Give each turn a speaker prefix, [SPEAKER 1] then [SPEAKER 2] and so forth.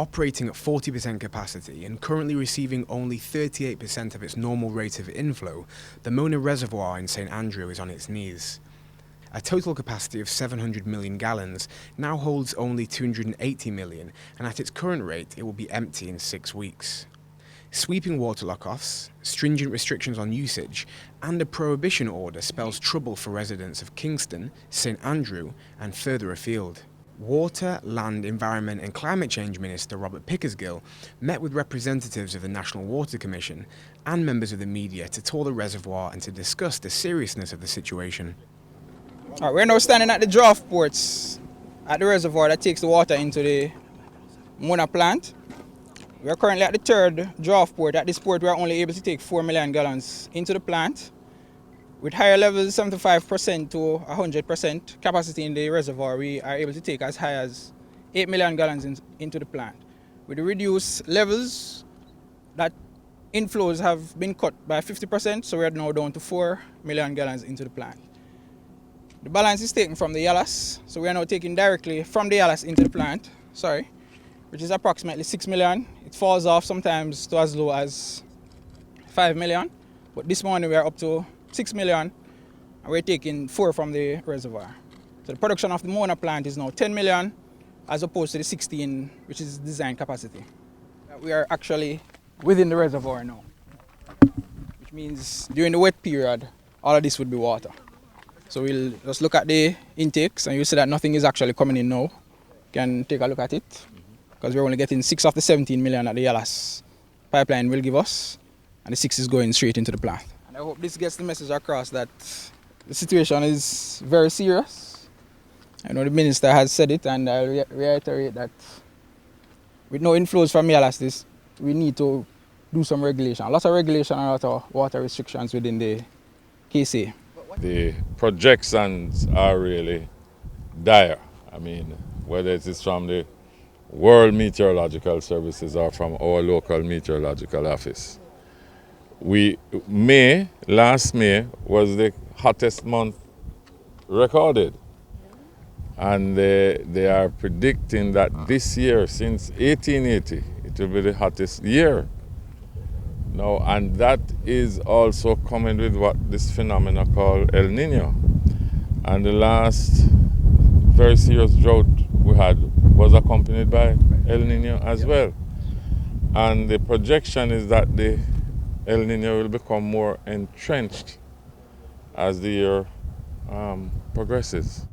[SPEAKER 1] operating at 40% capacity and currently receiving only 38% of its normal rate of inflow, the Mona Reservoir in St Andrew is on its knees. A total capacity of 700 million gallons now holds only 280 million, and at its current rate it will be empty in 6 weeks. Sweeping water lock-offs, stringent restrictions on usage, and a prohibition order spells trouble for residents of Kingston, St Andrew and further afield. Water, Land, Environment and Climate Change Minister Robert Pickersgill met with representatives of the National Water Commission and members of the media to tour the reservoir and to discuss the seriousness of the situation.
[SPEAKER 2] We're now standing at the draft ports at the reservoir that takes the water into the Mona plant. We are currently at the third draft port. At this port we are only able to take 4 million gallons into the plant. With higher levels, 75% to 100% capacity in the reservoir, we are able to take as high as 8 million gallons into the plant. With the reduced levels, that inflows have been cut by 50%, so we are now down to 4 million gallons into the plant. The balance is taken from the Yalas, so we are now taking directly from the Yalas into the plant, which is approximately 6 million. It falls off sometimes to as low as 5 million, but this morning we are up to 6 million and we're taking 4 from the reservoir. So the production of the Mona plant is now 10 million as opposed to the 16, which is design capacity. We are actually within the reservoir now, which means during the wet period, all of this would be water. So we'll just look at the intakes and you'll see that nothing is actually coming in now. You can take a look at it because we're only getting 6 of the 17 million that the Yalas pipeline will give us, and the 6 is going straight into the plant. And I hope this gets the message across that the situation is very serious. I know the minister has said it, and I'll reiterate that with no inflows from Yalas, we need to do some regulation. A lot of regulation and a lot of water restrictions within the KSA.
[SPEAKER 3] The projections are really dire. I mean, whether it is from the World Meteorological Services or from our local meteorological office. Last May was the hottest month recorded. And they are predicting that this year, since 1880, it will be the hottest year. Now, and that is also coming with what this phenomenon called El Nino. And the last very serious drought we had was accompanied by El Nino as well. And the projection is that the El Nino will become more entrenched as the year progresses.